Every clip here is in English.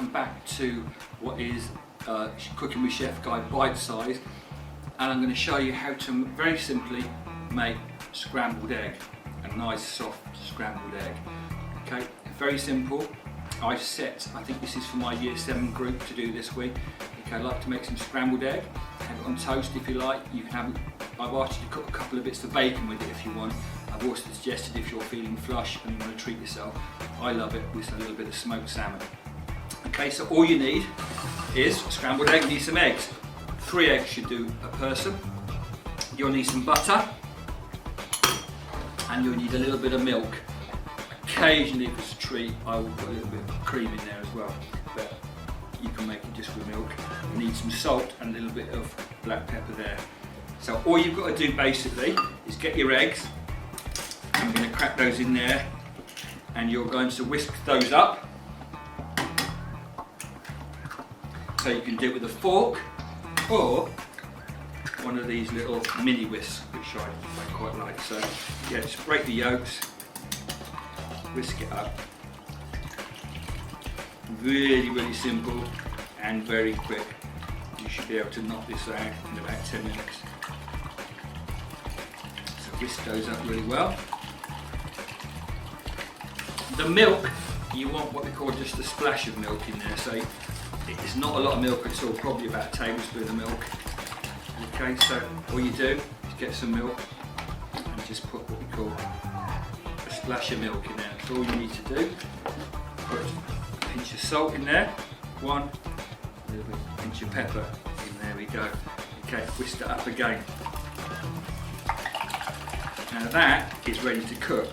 welcome back to what is Cooking with Chef Guy Bite Size, and I'm going to show you how to very simply make scrambled egg, a nice soft scrambled egg. Okay, very simple. I think this is for my Year 7 group to do this week. Okay, I like to make some scrambled egg, have it on toast if you like. You can have it, I've asked you to cook a couple of bits of bacon with it if you want. I've also suggested if you're feeling flush and you want to treat yourself, I love it with a little bit of smoked salmon. Okay, so all you need is scrambled egg. You need some eggs. 3 eggs should do a person. You'll need some butter, and you'll need a little bit of milk. Occasionally, if it's a treat, I will put a little bit of cream in there as well, but you can make it just with milk. You need some salt and a little bit of black pepper there. So all you've got to do basically is get your eggs. I'm going to crack those in there, and you're going to whisk those up. So you can do it with a fork or one of these little mini whisks, which I quite like. So yeah, just break the yolks, whisk it up. Really simple and very quick. You should be able to knock this out in about 10 minutes. So whisk those up really well. The milk, you want what we call just a splash of milk in there. So it's not a lot of milk at all, probably about a tablespoon of milk. Okay, so all you do is get some milk and just put what we call a splash of milk in there. That's all you need to do. Put a pinch of salt in there, a little bit, pinch of pepper in there we go. Okay, whisk that up again. Now that is ready to cook.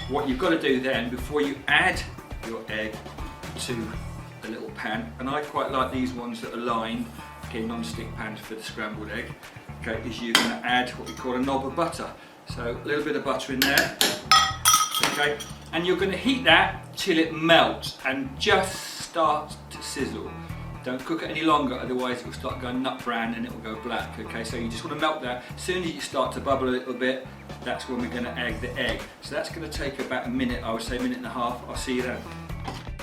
What you've got to do then, before you add your egg to the little pan, and I quite like these ones that are lined, okay, non-stick pans for the scrambled egg, okay, is you're going to add what we call a knob of butter. So a little bit of butter in there, okay, and you're going to heat that till it melts and just starts to sizzle. Don't cook it any longer, otherwise it will start going nut brown and it will go black. Okay, so you just want to melt that. As soon as you start to bubble a little bit, that's when we're going to add the egg. So that's going to take about a minute, I would say a minute and a half. I'll see you then.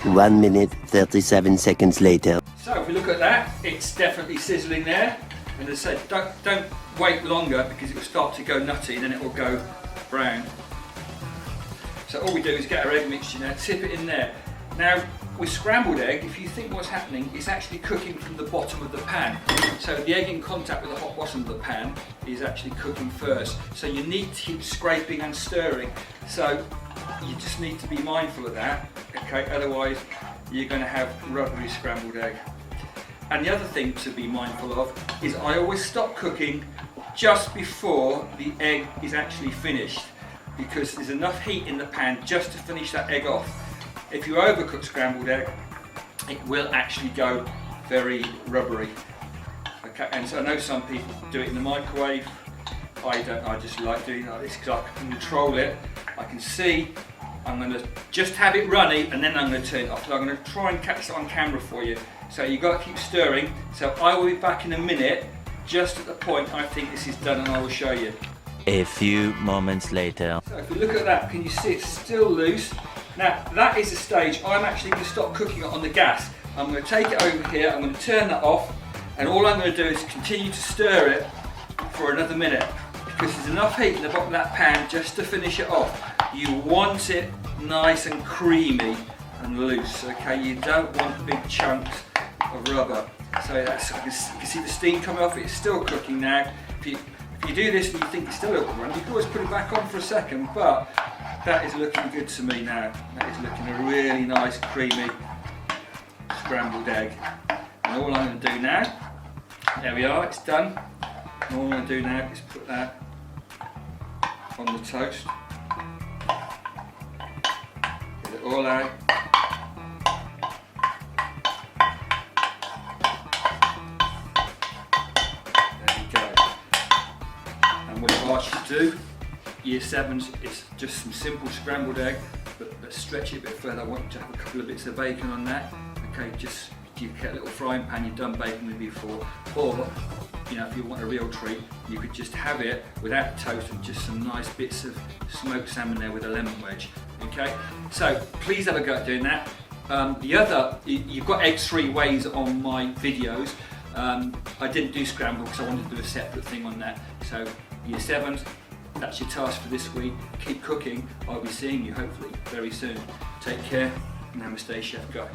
1 minute, 37 seconds later. So if we look at that, it's definitely sizzling there. And as I said, don't wait longer because it will start to go nutty and then it will go brown. So all we do is get our egg mixture now, tip it in there. Now, with scrambled egg, if you think what's happening, it's actually cooking from the bottom of the pan. So the egg in contact with the hot bottom of the pan is actually cooking first. So you need to keep scraping and stirring. So you just need to be mindful of that, okay? Otherwise, you're going to have rubbery scrambled egg. And the other thing to be mindful of is I always stop cooking just before the egg is actually finished, because there's enough heat in the pan just to finish that egg off. If you overcook scrambled egg, it will actually go very rubbery. Okay, and so I know some people do it in the microwave. I don't. I just like doing like this because I can control it. I can see. I'm going to just have it runny, and then I'm going to turn it off. So I'm going to try and catch it on camera for you. So you've got to keep stirring. So I will be back in a minute, just at the point I think this is done, and I will show you. A few moments later. So if you look at that, can you see it's still loose? Now that is the stage I'm actually going to stop cooking it on the gas. I'm going to take it over here, I'm going to turn that off, and all I'm going to do is continue to stir it for another minute, because there's enough heat in the bottom of that pan just to finish it off. You want it nice and creamy and loose, okay? You don't want big chunks of rubber. So that's, you can see the steam coming off, it's still cooking now. If you do this and you think it's still a little run, you can always put it back on for a second, but that is looking good to me now. That is looking a really nice, creamy scrambled egg. And all I'm going to do now, there we are, it's done. And all I'm going to do now is put that on the toast. Get it all out. There we go. And what I've asked you to do, Year 7s, is just some simple scrambled egg, but stretch it a bit further. I want you to have a couple of bits of bacon on that. Okay, just you get a little frying pan you've done bacon with before, or you know, if you want a real treat, you could just have it without toast and just some nice bits of smoked salmon there with a lemon wedge. Okay, so please have a go at doing that. The other, you've got eggs 3 ways on my videos. I didn't do scramble because I wanted to do a separate thing on that. So year 7s, that's your task for this week. Keep cooking. I'll be seeing you hopefully very soon. Take care. Namaste, Chef Guy.